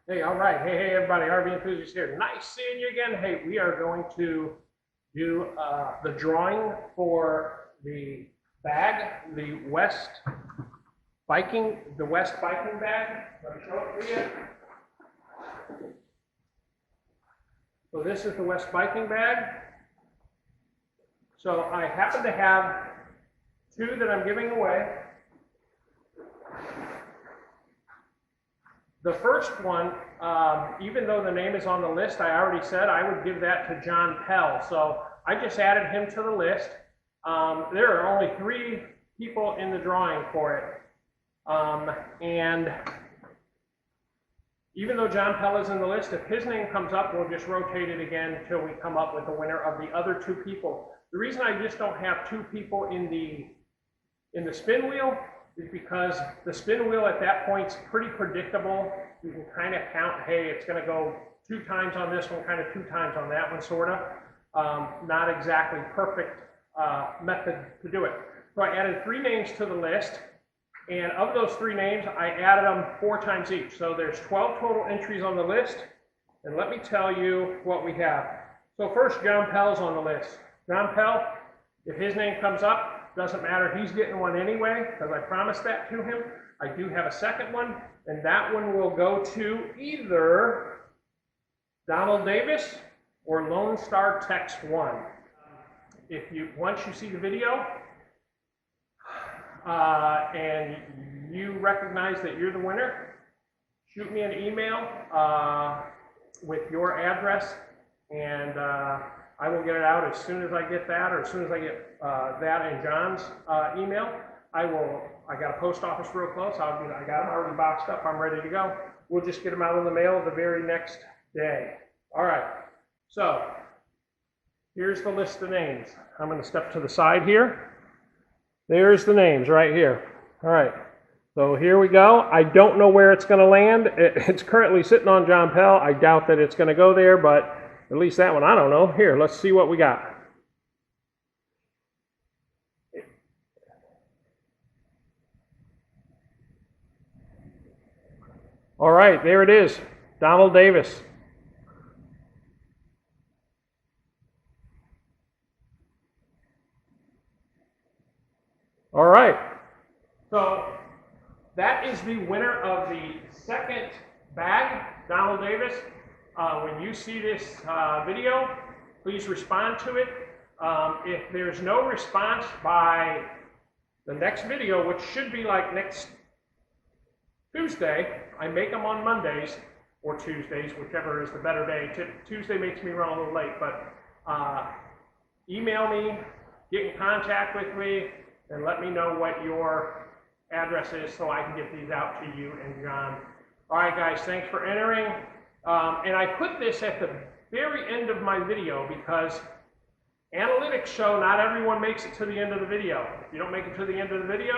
Hey, all right. Hey, everybody. RV Enthusiast here. Nice seeing you again. Hey, we are going to do the drawing for the bag, the West Biking bag. Let me show it for you. So this is the West Biking bag. So I happen to have two that I'm giving away. The first one, even though the name is on the list, I already said I would give that to John Pell. So I just added him to the list. There are only 3 people in the drawing for it. And even though John Pell is in the list, if his name comes up, we'll just rotate it again until we come up with the winner of the other 2 people. The reason I just don't have 2 people in the spin wheel is because the spin wheel at that point is pretty predictable. You can kind of count, hey, it's going to go 2 times on this one, kind of 2 times on that one, sort of. Not exactly perfect method to do it. So I added 3 names to the list, and of those 3 names, I added them 4 times each. So there's 12 total entries on the list, and let me tell you what we have. So first, John Pell's on the list. John Pell, if his name comes up, doesn't matter, he's getting one anyway, because I promised that to him. I do have a second one, and that one will go to either Donald Davis or Lone Star Text 1. Once you see the video, and you recognize that you're the winner, shoot me an email with your address, and I will get it out as soon as I get that, or as soon as I get that in John's email. I got a post office real close. I got them already boxed up. I'm ready to go. We'll just get them out in the mail the very next day. All right. So here's the list of names. I'm going to step to the side here. There's the names right here. All right. So here we go. I don't know where it's going to land. It's currently sitting on John Pell. I doubt that it's going to go there, but at least that one, I don't know. Here, let's see what we got. All right, there it is. Donald Davis. All right. So that is the winner of the second bag, Donald Davis. When you see this video, please respond to it. If there's no response by the next video, which should be like next Tuesday, I make them on Mondays or Tuesdays, whichever is the better day. Tuesday makes me run a little late, but email me, get in contact with me, and let me know what your address is so I can get these out to you and John. All right, guys, thanks for entering. And I put this at the very end of my video because analytics show not everyone makes it to the end of the video. If you don't make it to the end of the video,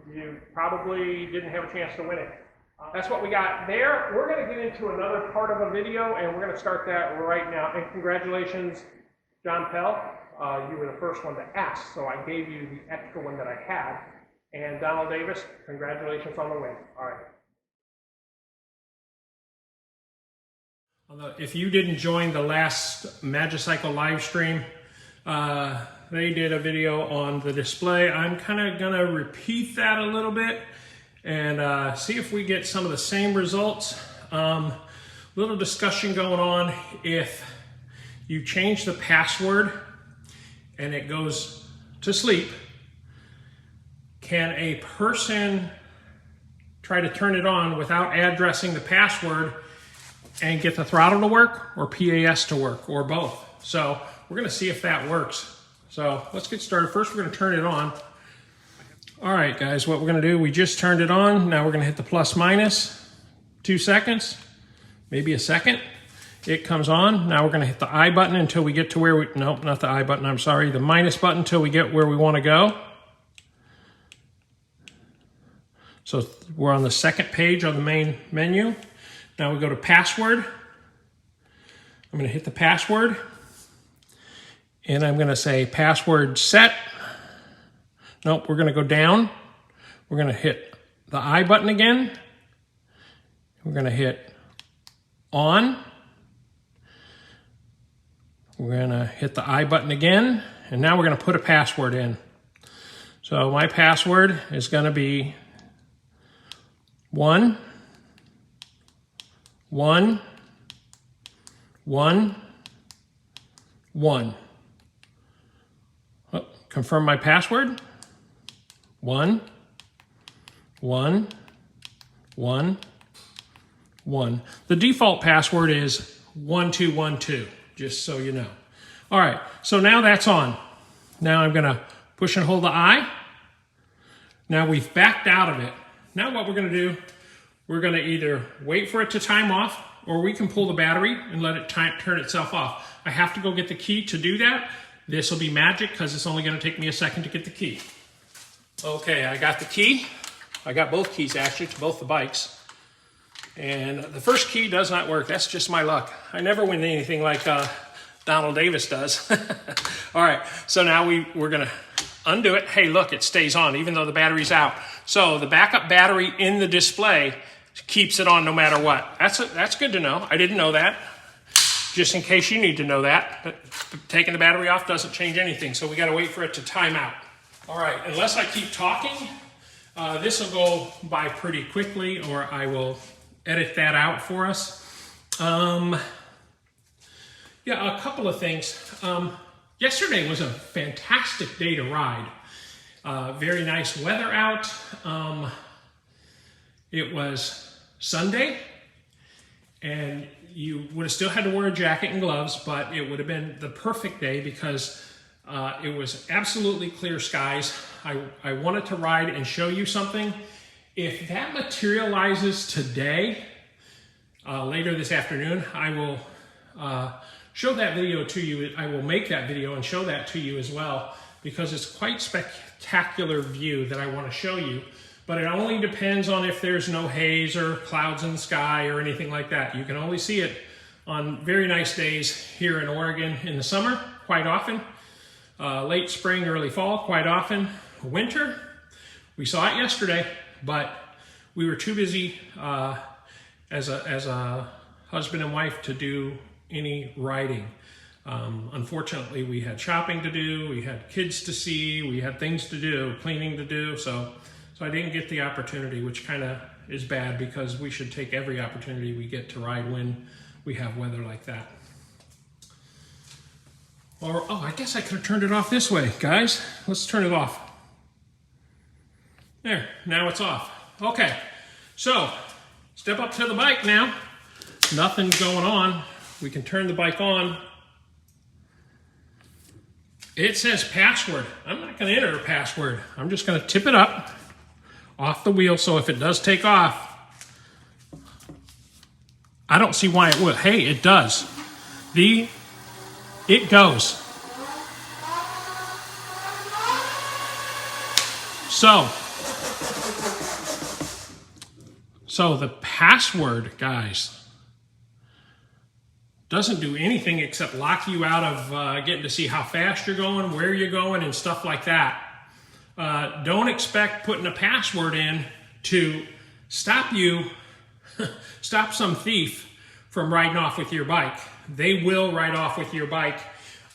you probably didn't have a chance to win it. That's what we got there. We're going to get into another part of a video, and we're going to start that right now. And congratulations, John Pell. You were the first one to ask, so I gave you the extra one that I had. And Donald Davis, congratulations on the win. All right. If you didn't join the last Magicycle live stream, they did a video on the display. I'm kind of going to repeat that a little bit and see if we get some of the same results. Little discussion going on. If you change the password and it goes to sleep, can a person try to turn it on without addressing the password and get the throttle to work, or PAS to work, or both? So we're going to see if that works. So let's get started. First, we're going to turn it on. All right, guys, what we're going to do, we just turned it on. Now we're going to hit the plus minus, 2 seconds, maybe a second. It comes on. Now we're going to hit the I button until we get to where we, nope, not the I button, I'm sorry, the minus button until we get where we want to go. So we're on the second page on the main menu. Now we go to password. I'm going to hit the password, and I'm going to say password set. Nope, we're going to go down. We're going to hit the I button again. We're going to hit on. We're gonna hit the I button again, and now we're gonna put a password in. So my password is gonna be 1 1 1 1. Oh, confirm my password. 1 1 1 1. The default password is 1212, just so you know. All right, so now that's on. Now I'm gonna push and hold the I. Now we've backed out of it. Now what we're gonna do, we're gonna either wait for it to time off, or we can pull the battery and let it turn itself off. I have to go get the key to do that. This will be magic because it's only gonna take me a second to get the key. Okay, I got the key. I got both keys actually to both the bikes. And the first key does not work. That's just my luck. I never win anything like Donald Davis does. All right, so now we're gonna undo it. Hey, look, it stays on even though the battery's out. So the backup battery in the display keeps it on no matter what. That's good to know. I didn't know that. Just in case you need to know that. But taking the battery off doesn't change anything, so we gotta wait for it to time out. All right, unless I keep talking, this will go by pretty quickly, or I will edit that out for us. Yeah, a couple of things. Yesterday was a fantastic day to ride. Very nice weather out. It was Sunday, and you would have still had to wear a jacket and gloves, but it would have been the perfect day because it was absolutely clear skies. I wanted to ride and show you something. If that materializes today, later this afternoon, I will show that video to you. I will make that video and show that to you as well, because it's quite spectacular view that I want to show you. But it only depends on if there's no haze or clouds in the sky or anything like that. You can only see it on very nice days here in Oregon in the summer, quite often. Late spring, early fall, quite often. Winter, we saw it yesterday, but we were too busy as a husband and wife to do any riding. Unfortunately, we had shopping to do, we had kids to see, we had things to do, cleaning to do, so I didn't get the opportunity, which kind of is bad because we should take every opportunity we get to ride when we have weather like that. Or, oh, I guess I could have turned it off this way, guys. Let's turn it off. There, now it's off. Okay, so step up to the bike now. Nothing's going on. We can turn the bike on. It says password. I'm not going to enter a password. I'm just going to tip it up off the wheel, so if it does take off, I don't see why it would. Hey, it does. It goes. So the password, guys, doesn't do anything except lock you out of getting to see how fast you're going, where you're going, and stuff like that. Don't expect putting a password in to stop some thief from riding off with your bike. They will ride off with your bike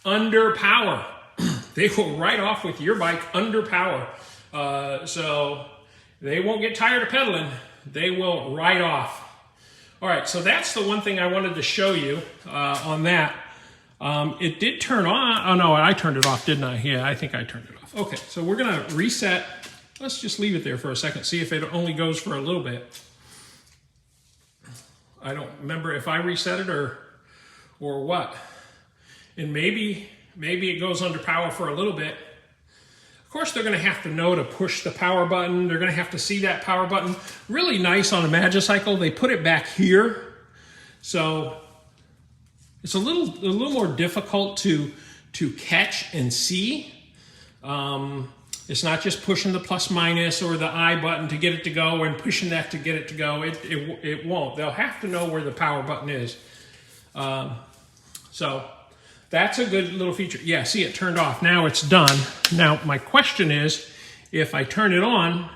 under power. They will ride off with your bike under power. So they won't get tired of pedaling. They will ride off. All right, so that's the one thing I wanted to show you on that. It did turn on. Oh, no, I turned it off, didn't I? Yeah, I think I turned it off. Okay, so we're going to reset. Let's just leave it there for a second, see if it only goes for a little bit. I don't remember if I reset it or what. And maybe it goes under power for a little bit. Of course, they're going to have to know to push the power button. They're going to have to see that power button. Really nice on a Magicycle. They put it back here. So it's a little more difficult to catch and see. It's not just pushing the plus minus or the I button to get it to go and pushing that to get it to go. It won't. They'll have to know where the power button is. So that's a good little feature. Yeah, see, it turned off. Now it's done. Now my question is, if I turn it on,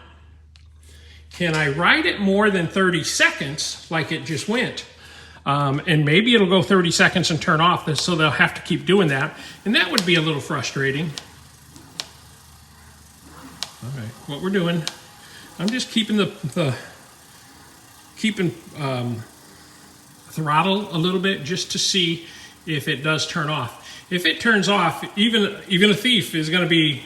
can I ride it more than 30 seconds like it just went? And maybe it'll go 30 seconds and turn off, so they'll have to keep doing that. And that would be a little frustrating. All right, what we're doing, I'm just keeping throttle a little bit just to see if it does turn off. If it turns off, even a thief is going to be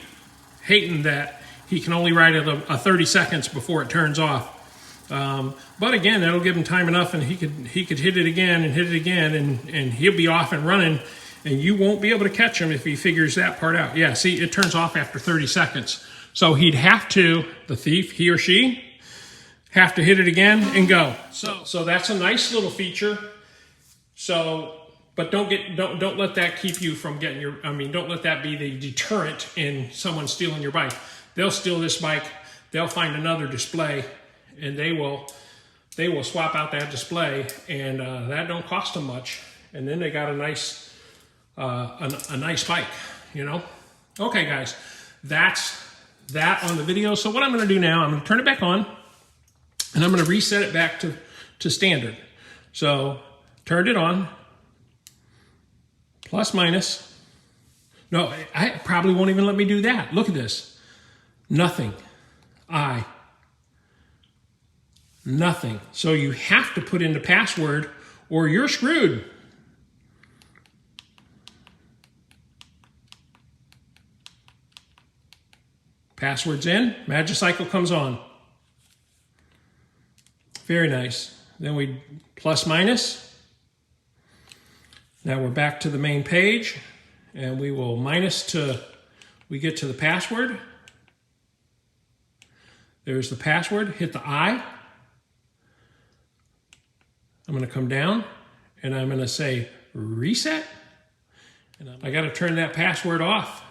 hating that he can only ride it a 30 seconds before it turns off. But again, that'll give him time enough, and he could hit it again and hit it again, and he'll be off and running, and you won't be able to catch him if he figures that part out. Yeah, see, it turns off after 30 seconds. So he'd have to, the thief, he or she, have to hit it again and go. So that's a nice little feature. So, but don't let that keep you from getting your, don't let that be the deterrent in someone stealing your bike. They'll steal this bike, they'll find another display, and they will swap out that display, and that don't cost them much. And then they got a nice bike, you know? Okay, guys, that's that on the video. So what I'm gonna do now, I'm gonna turn it back on, and I'm gonna reset it back to standard. So, turned it on, plus minus. No, I probably won't even let me do that. Look at this. Nothing. Nothing. So you have to put in the password or you're screwed. Password's in, magic cycle comes on. Very nice. Then we plus minus. Now we're back to the main page, and we will minus to, we get to the password. There's the password, hit the I. I'm gonna come down, and I'm gonna say reset. And I gotta turn that password off.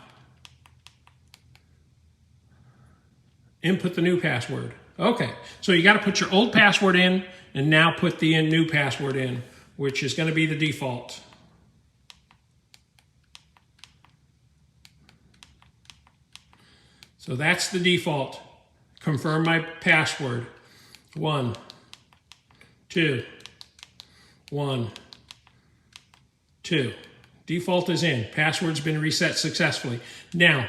Input the new password. Okay, so you gotta put your old password in, and now put the new password in, which is gonna be the default. So that's the default. Confirm my password. 1, 2, 1, 2. Default is in. Password's been reset successfully. Now,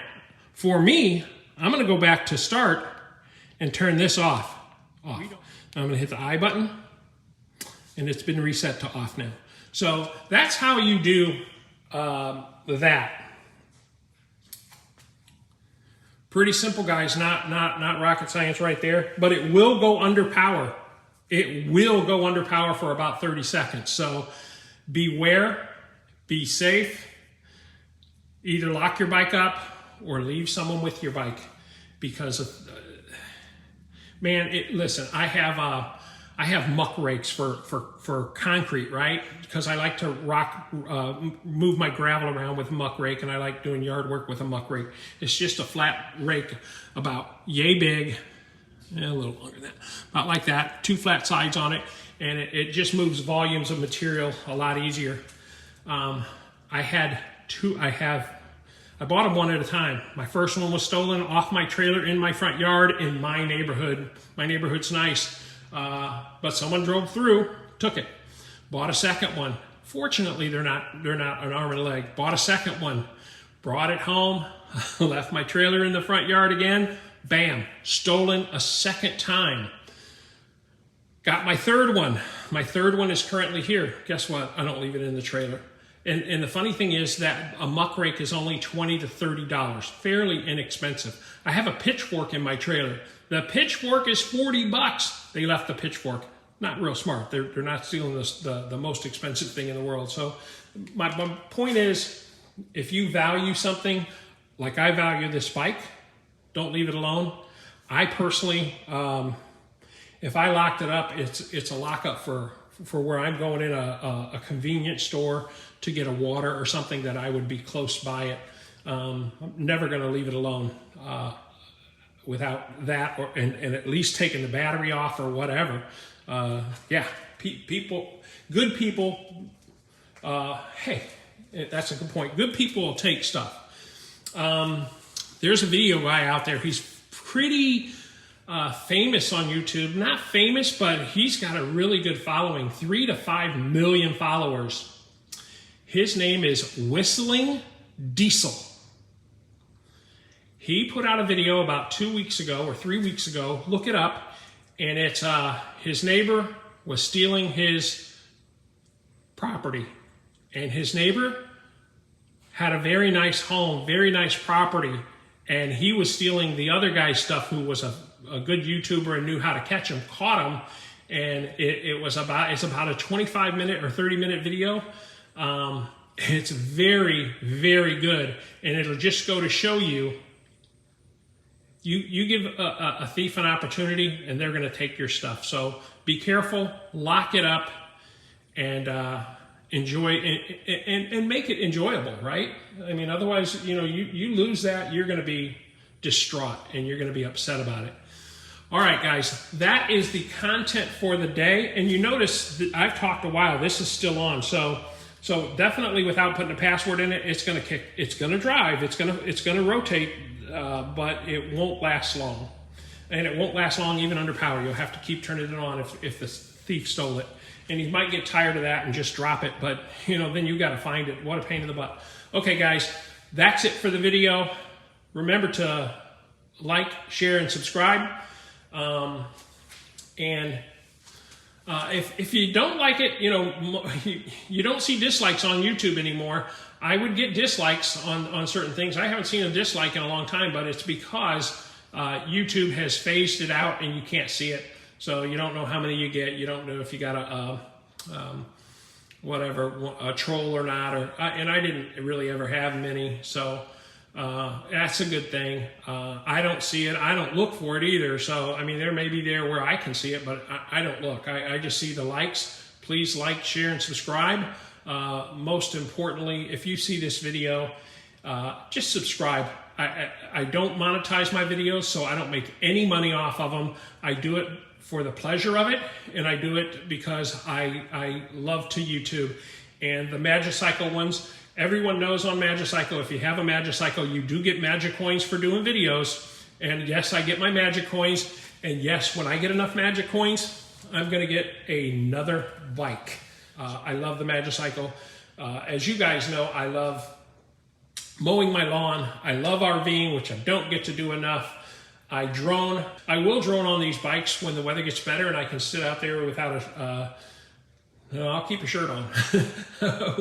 for me, I'm gonna go back to start and turn this off. I'm gonna hit the I button, and it's been reset to off now. So that's how you do that. Pretty simple, guys, not rocket science right there, but it will go under power. It will go under power for about 30 seconds. So beware, be safe, either lock your bike up or leave someone with your bike, because of, man, listen, I have muck rakes for concrete, right? Because I like to move my gravel around with a muck rake, and I like doing yard work with a muck rake. It's just a flat rake about yay big, a little longer than that, about like that, 2 flat sides on it, and it just moves volumes of material a lot easier. I bought them one at a time. My first one was stolen off my trailer in my front yard in my neighborhood. My neighborhood's nice. But someone drove through, took it. Bought a second one. Fortunately, they're not an arm and a leg. Bought a second one, brought it home, left my trailer in the front yard again. Bam, stolen a second time. Got my third one. My third one is currently here. Guess what? I don't leave it in the trailer. And the funny thing is that a muck rake is only $20 to $30, fairly inexpensive. I have a pitchfork in my trailer. The pitchfork is $40. They left the pitchfork. Not real smart. They're not stealing the most expensive thing in the world. So my point is, if you value something like I value this bike, don't leave it alone. I personally, if I locked it up, it's a lockup for where I'm going in a convenience store to get a water or something that I would be close by it. I'm never going to leave it alone without that, and at least taking the battery off or whatever. Yeah, good people, hey, that's a good point. Good people will take stuff. There's a video guy out there. He's pretty famous on YouTube. Not famous, but he's got a really good following, 3 to 5 million followers. His name is Whistling Diesel. He put out a video about 2 weeks ago or 3 weeks ago. Look it up. And it's his neighbor was stealing his property. And his neighbor had a very nice home, very nice property. And he was stealing the other guy's stuff, who was a good YouTuber and knew how to catch him, caught him. And it's about a 25-minute or 30-minute video. It's very, very good. And it'll just go to show you, you give a thief an opportunity and they're going to take your stuff. So be careful, lock it up, and enjoy and make it enjoyable, right? I mean, otherwise, you lose that, you're going to be distraught and you're going to be upset about it. All right, guys, that is the content for the day. And you notice that I've talked a while. This is still on. So definitely, without putting a password in it, it's going to kick. It's going to drive. It's going to rotate, but it won't last long. And it won't last long even under power. You'll have to keep turning it on if the thief stole it. And you might get tired of that and just drop it. But then you got to find it. What a pain in the butt. Okay, guys, that's it for the video. Remember to like, share, and subscribe. If you don't like it, you don't see dislikes on YouTube anymore. I would get dislikes on certain things. I haven't seen a dislike in a long time, but it's because YouTube has phased it out and you can't see it. So you don't know how many you get. You don't know if you got a troll or not. And I didn't really ever have many. So that's a good thing. I don't see it. I don't look for it either. So, I mean, there may be there where I can see it, but I don't look. I just see the likes. Please like, share, and subscribe. Most importantly, if you see this video, just subscribe. I don't monetize my videos, so I don't make any money off of them. I do it for the pleasure of it, and I do it because I love to YouTube. And the Magicycle ones, everyone knows on Magicycle, if you have a Magicycle, you do get Magic Coins for doing videos. And yes, I get my Magic Coins. And yes, when I get enough Magic Coins, I'm going to get another bike. I love the Magicycle. As you guys know, I love mowing my lawn. I love RVing, which I don't get to do enough. I drone. I will drone on these bikes when the weather gets better and I can sit out there without I'll keep a shirt on,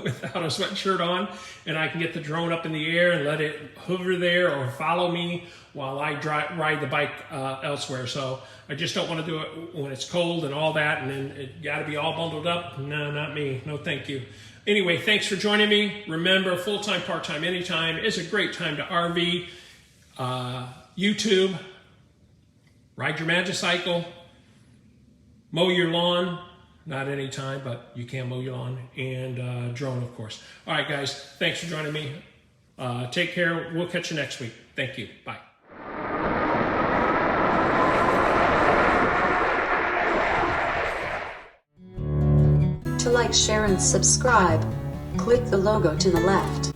without a sweatshirt on, and I can get the drone up in the air and let it hover there or follow me while I ride the bike elsewhere. So I just don't want to do it when it's cold and all that, and then it got to be all bundled up. No, not me. No, thank you. Anyway, thanks for joining me. Remember, full-time, part-time, anytime is a great time to RV, YouTube, ride your Magicycle, mow your lawn. Not any time, but you can mow your lawn, and drone, of course. All right, guys, thanks for joining me. Take care. We'll catch you next week. Thank you. Bye. To like, share, and subscribe, click the logo to the left.